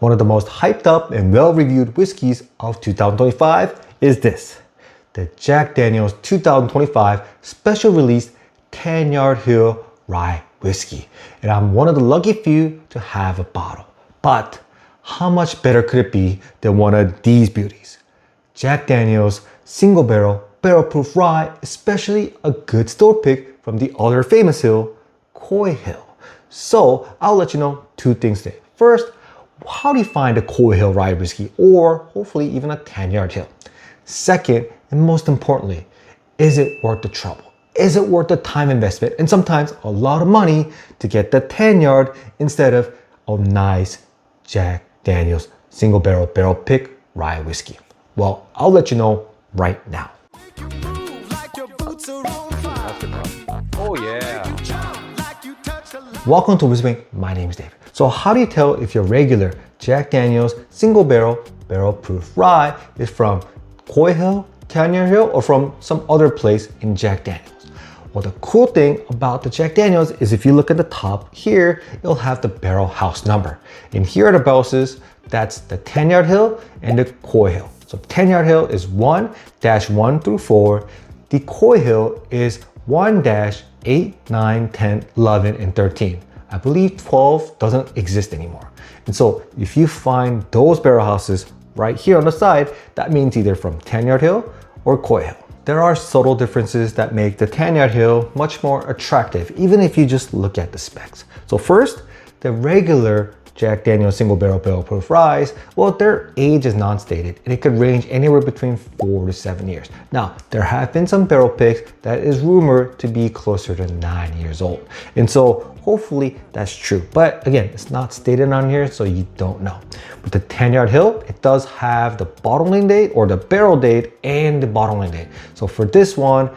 One of the most hyped up and well-reviewed whiskeys of 2025 is this, the Jack Daniel's 2025 special release Tanyard Hill Rye whiskey. And I'm one of the lucky few to have a bottle. But how much better could it be than one of these beauties? Jack Daniel's single barrel proof rye, especially a good store pick from the other famous hill, Coy Hill. So I'll let you know two things today. First, how do you find a Coy Hill rye whiskey, or hopefully even a Tanyard Hill? Second, and most importantly, is it worth the trouble? Is it worth the time investment and sometimes a lot of money to get the Tanyard instead of a nice Jack Daniel's single barrel pick rye whiskey? Well, I'll let you know right now. Oh yeah. Welcome to Whispering. My name is David. So how do you tell if your regular Jack Daniel's single barrel proof rye is from Coy Hill, Tanyard Hill, or from some other place in Jack Daniel's? Well, the cool thing about the Jack Daniel's is if you look at the top here, it'll have the barrel house number. And here are the barrels, that's the Tanyard Hill and the Coy Hill. So Tanyard Hill is 1-1 through 4. The Coy Hill is 1-8, 9, 10, 11, and 13. I believe 12 doesn't exist anymore. And so if you find those barrel houses right here on the side, that means either from Tanyard Hill or Coy Hill. There are subtle differences that make the Tanyard Hill much more attractive, even if you just look at the specs. So first, the regular Jack Daniel's single barrel proof rye, well, their age is non-stated and it could range anywhere between 4 to 7 years. Now, there have been some barrel picks that is rumored to be closer to 9 years old. And so hopefully that's true. But again, it's not stated on here, so you don't know. With the Tanyard Hill, it does have the bottling date or the barrel date and the bottling date. So for this one,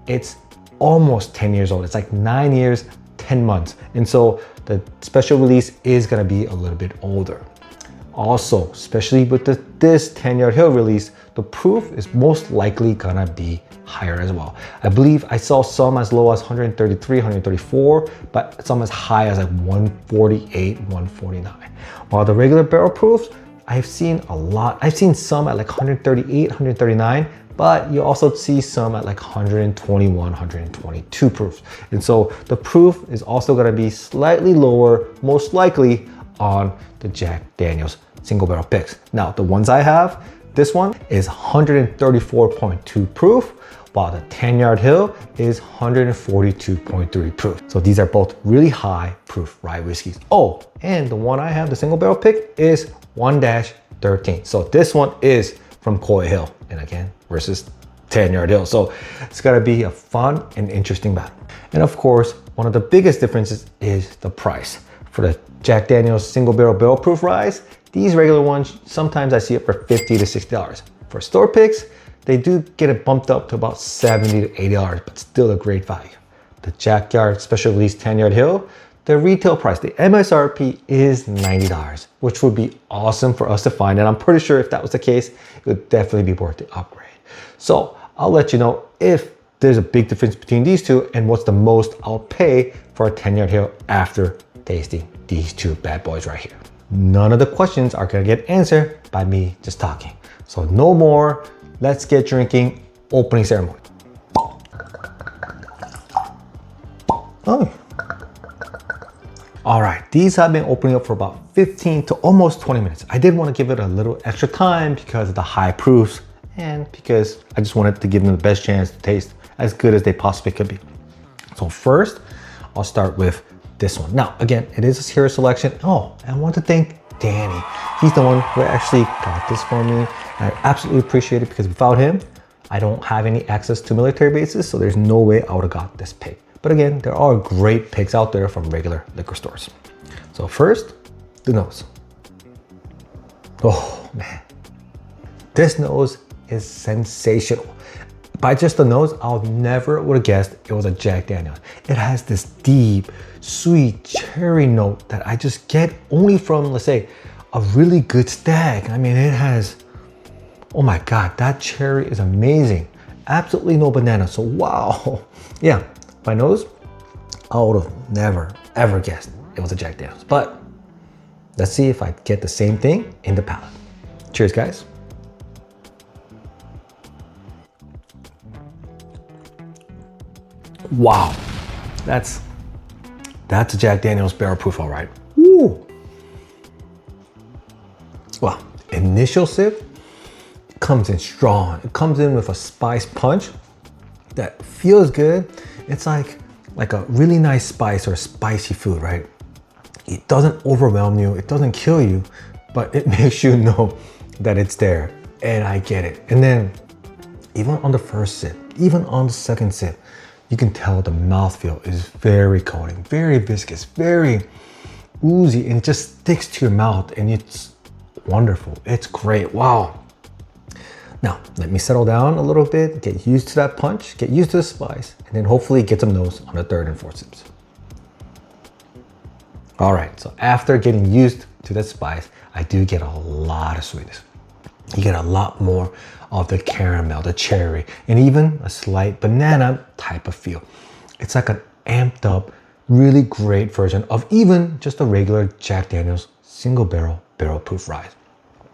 it's almost 10 years old. It's like 9 years, 10 months. And so the special release is gonna be a little bit older. Also, especially with this Tanyard Hill release, the proof is most likely gonna be higher as well. I believe I saw some as low as 133, 134, but some as high as like 148, 149. While the regular barrel proofs, I've seen a lot. I've seen some at like 138, 139, but you also see some at like 121, 122 proofs. And so the proof is also gonna be slightly lower, most likely on the Jack Daniel's single barrel picks. Now, the ones I have, this one is 134.2 proof, while the Tanyard Hill is 142.3 proof. So these are both really high proof rye whiskeys. Oh, and the one I have, the single barrel pick, is 1-13. So this one is from Coy Hill, and again, versus Tanyard Hill. So it's gonna be a fun and interesting battle. And of course, one of the biggest differences is the price. For the Jack Daniel's single barrel proof rye, these regular ones, sometimes I see it for $50 to $60. For store picks, they do get it bumped up to about $70 to $80, but still a great value. The Jack Daniel's special release Tanyard Hill, the retail price, the MSRP is $90, which would be awesome for us to find. And I'm pretty sure if that was the case, it would definitely be worth the upgrade. So I'll let you know if there's a big difference between these two and what's the most I'll pay for a Tanyard Hill after tasting these two bad boys right here. None of the questions are gonna get answered by me just talking. So no more, let's get drinking, opening ceremony. Oh. All right, these have been opening up for about 15 to almost 20 minutes. I did want to give it a little extra time because of the high proofs and because I just wanted to give them the best chance to taste as good as they possibly could be. So first, I'll start with this one. Now, again, it is a hero selection. Oh, and I want to thank Danny. He's the one who actually got this for me. And I absolutely appreciate it because without him, I don't have any access to military bases, so there's no way I would have got this pick. But again, there are great picks out there from regular liquor stores. So first, the nose. Oh man, this nose is sensational. By just the nose, I'll never would have guessed it was a Jack Daniel's. It has this deep, sweet cherry note that I just get only from, let's say, a really good stag. I mean, it has, oh my God, that cherry is amazing. Absolutely no banana, so wow. Yeah, my nose, I would have never, ever guessed it was a Jack Daniel's. But Let's see if I get the same thing in the palate. Cheers, guys. Wow, that's a Jack Daniel's barrel proof, all right. Woo. Well, initial sip comes in strong. It comes in with a spice punch that feels good. It's like a really nice spice or spicy food, right? It doesn't overwhelm you, it doesn't kill you, but it makes you know that it's there, and I get it. And then even on the first sip, even on the second sip, you can tell the mouthfeel is very coating, very viscous, very oozy, and it just sticks to your mouth, and it's wonderful. It's great. Wow. Now, let me settle down a little bit, get used to that punch, get used to the spice, and then hopefully get some nose on the third and fourth sips. All right, so after getting used to that spice, I do get a lot of sweetness. You get a lot more of the caramel, the cherry, and even a slight banana type of feel. It's like an amped up, really great version of even just a regular Jack Daniel's single barrel proof rye.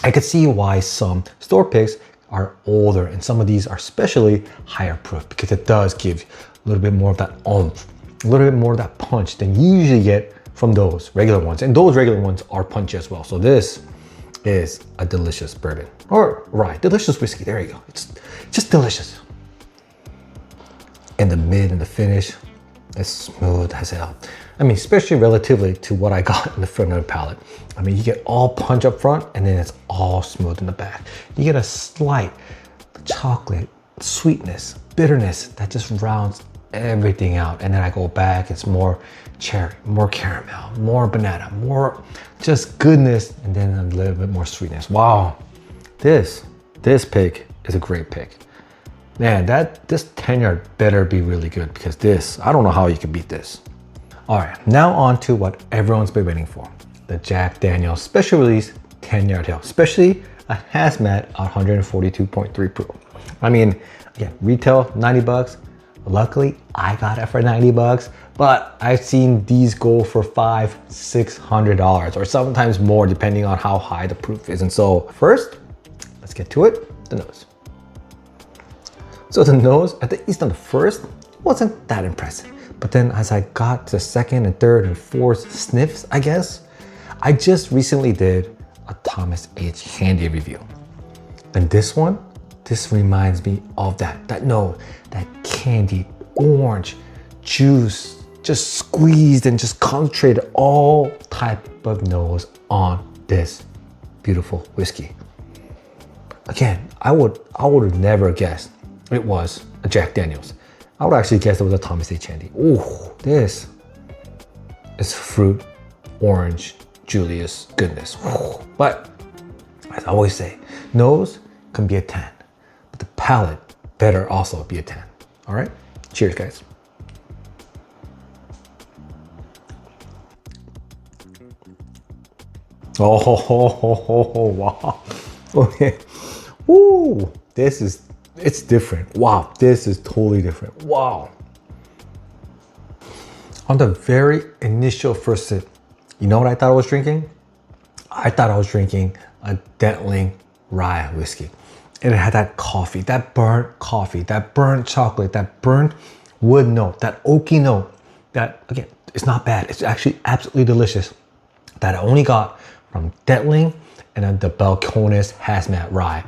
I could see why some store picks are older and some of these are especially higher proof, because it does give a little bit more of that oomph, a little bit more of that punch than you usually get from those regular ones. And those regular ones are punchy as well. So this is a delicious bourbon or rye, delicious whiskey. There you go. It's just delicious. And the mid and the finish is smooth as hell. I mean, especially relatively to what I got in the front of the palate. I mean, you get all punch up front and then it's all smooth in the back. You get a slight chocolate, sweetness, bitterness that just rounds everything out. And then I go back, it's more cherry, more caramel, more banana, more just goodness, and then a little bit more sweetness. Wow, this pick is a great pick. Man, this Tanyard better be really good, because this, I don't know how you can beat this. All right, now on to what everyone's been waiting for. The Jack Daniel's special release Tanyard Hill, especially a hazmat 142.3 proof. I mean, again, retail 90 bucks. Luckily, I got it for 90 bucks, but I've seen these go for $500-600 or sometimes more depending on how high the proof is. And so first, let's get to it, the nose. So the nose, at least on the first, wasn't that impressive. But then as I got to the second and third and fourth sniffs, I guess, I just recently did a Thomas H. Handy review. And this reminds me of that nose, that candied orange juice, just squeezed and just concentrated all type of nose on this beautiful whiskey. Again, I would have never guessed it was a Jack Daniel's. I would actually guess it was a Thomas H. Handy. Ooh, this is fruit, orange, Julius goodness. Ooh. But as I always say, nose can be a 10, but the palate better also be a 10. All right, cheers, guys. Oh, wow. Okay. Ooh, it's different. Wow, this is totally different. Wow. On the very initial first sip, you know what I thought I was drinking? I thought I was drinking a Distillery rye whiskey. And it had that coffee, that burnt coffee, that burnt chocolate, that burnt wood note, that oaky note, that, again, it's not bad. It's actually absolutely delicious. That I only got from Distillery and then the Balcones Hazmat Rye.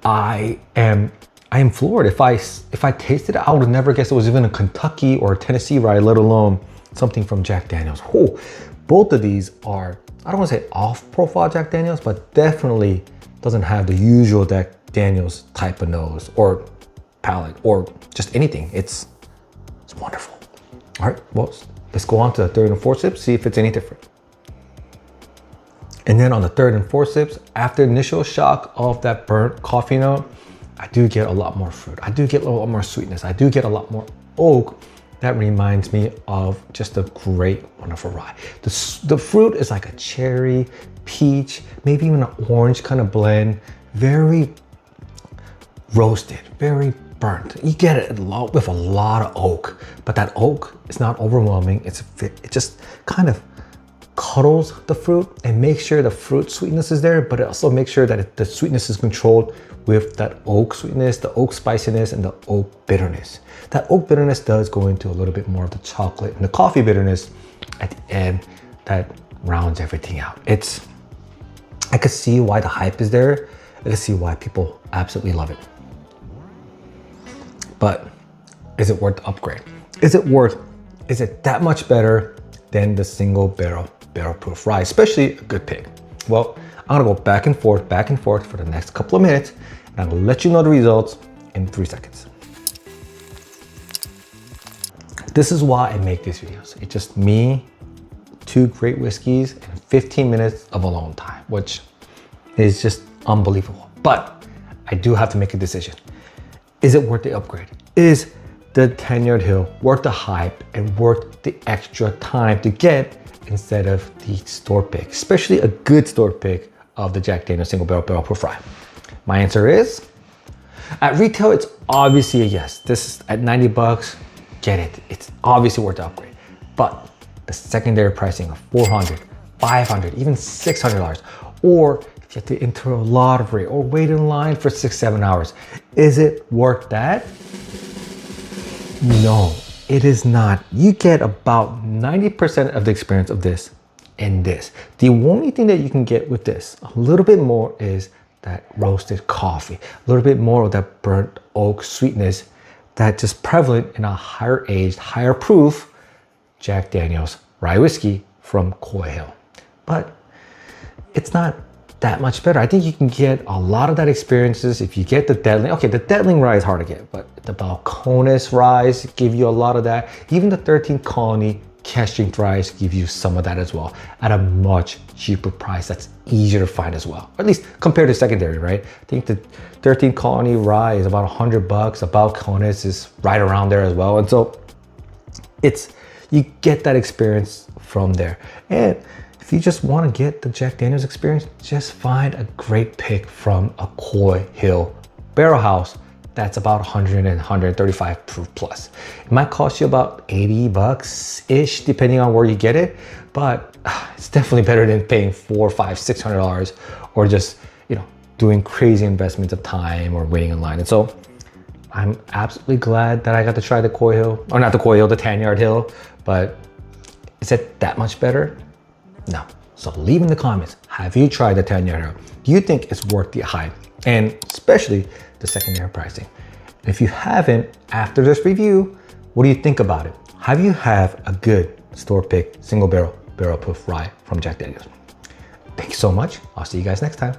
I am floored. If I tasted it, I would have never guessed it was even a Kentucky or a Tennessee rye, let alone something from Jack Daniel's. Oh, both of these are, I don't want to say off-profile Jack Daniel's, but definitely doesn't have the usual Jack Daniel's type of nose or palate or just anything. It's wonderful. All right, well, let's go on to the third and fourth sips, see if it's any different. And then on the third and fourth sips, after initial shock of that burnt coffee note, I do get a lot more fruit. I do get a lot more sweetness. I do get a lot more oak. That reminds me of just a great, wonderful rye. The fruit is like a cherry, peach, maybe even an orange kind of blend. Very roasted, very burnt. You get it with a lot of oak, but that oak is not overwhelming. It just kind of cuddles the fruit and makes sure the fruit sweetness is there, but it also makes sure that the sweetness is controlled with that oak sweetness, the oak spiciness, and the oak bitterness. That oak bitterness does go into a little bit more of the chocolate and the coffee bitterness at the end that rounds everything out. I could see why the hype is there. I could see why people absolutely love it. But is it worth the upgrade? Is it that much better than the single barrel proof rye, especially a good pick? Well, I'm gonna go back and forth for the next couple of minutes, and I'm gonna let you know the results in 3 seconds. This is why I make these videos. It's just me, 2 great whiskeys, and 15 minutes of alone time, which is just unbelievable. But I do have to make a decision. Is it worth the upgrade? Is the Tanyard Hill worth the hype and worth the extra time to get instead of the store pick, especially a good store pick of the Jack Daniel's single barrel proof rye? My answer is, at retail, it's obviously a yes. This is at 90 bucks, get it. It's obviously worth the upgrade. But the secondary pricing of $400, $500, even $600, or if you have to enter a lottery or wait in line for 6-7 hours, is it worth that? No, it is not. You get about 90% of the experience of this in this. The only thing that you can get with this, a little bit more, is that roasted coffee, a little bit more of that burnt oak sweetness that's just prevalent in a higher aged, higher proof Jack Daniel's rye whiskey from Coy Hill. But it's not that much better. I think you can get a lot of that experiences if you get the Deadling. Okay, the Deadling rye is hard to get, but the Balcones ryes give you a lot of that. Even the 13th Colony cask strength ryes give you some of that as well at a much cheaper price that's easier to find as well. Or at least compared to secondary, right? I think the 13th Colony rye is about $100. The Balcones is right around there as well. And so you get that experience from there. And if you just want to get the Jack Daniel's experience, just find a great pick from a Coy Hill barrel house that's about 100 and 135 proof plus. It might cost you about 80 bucks-ish, depending on where you get it, but it's definitely better than paying $400, $500, $600 or just, doing crazy investments of time or waiting in line. And so I'm absolutely glad that I got to try the Coy Hill, or not the Coy Hill, the Tanyard Hill, but is it that much better? No. So leave in the comments, have you tried the Tanyard Hill? Do you think it's worth the hype? And especially the secondary pricing. If you haven't, after this review, what do you think about it? Have you had a good store pick single barrel proof rye from Jack Daniel's? Thank you so much. I'll see you guys next time.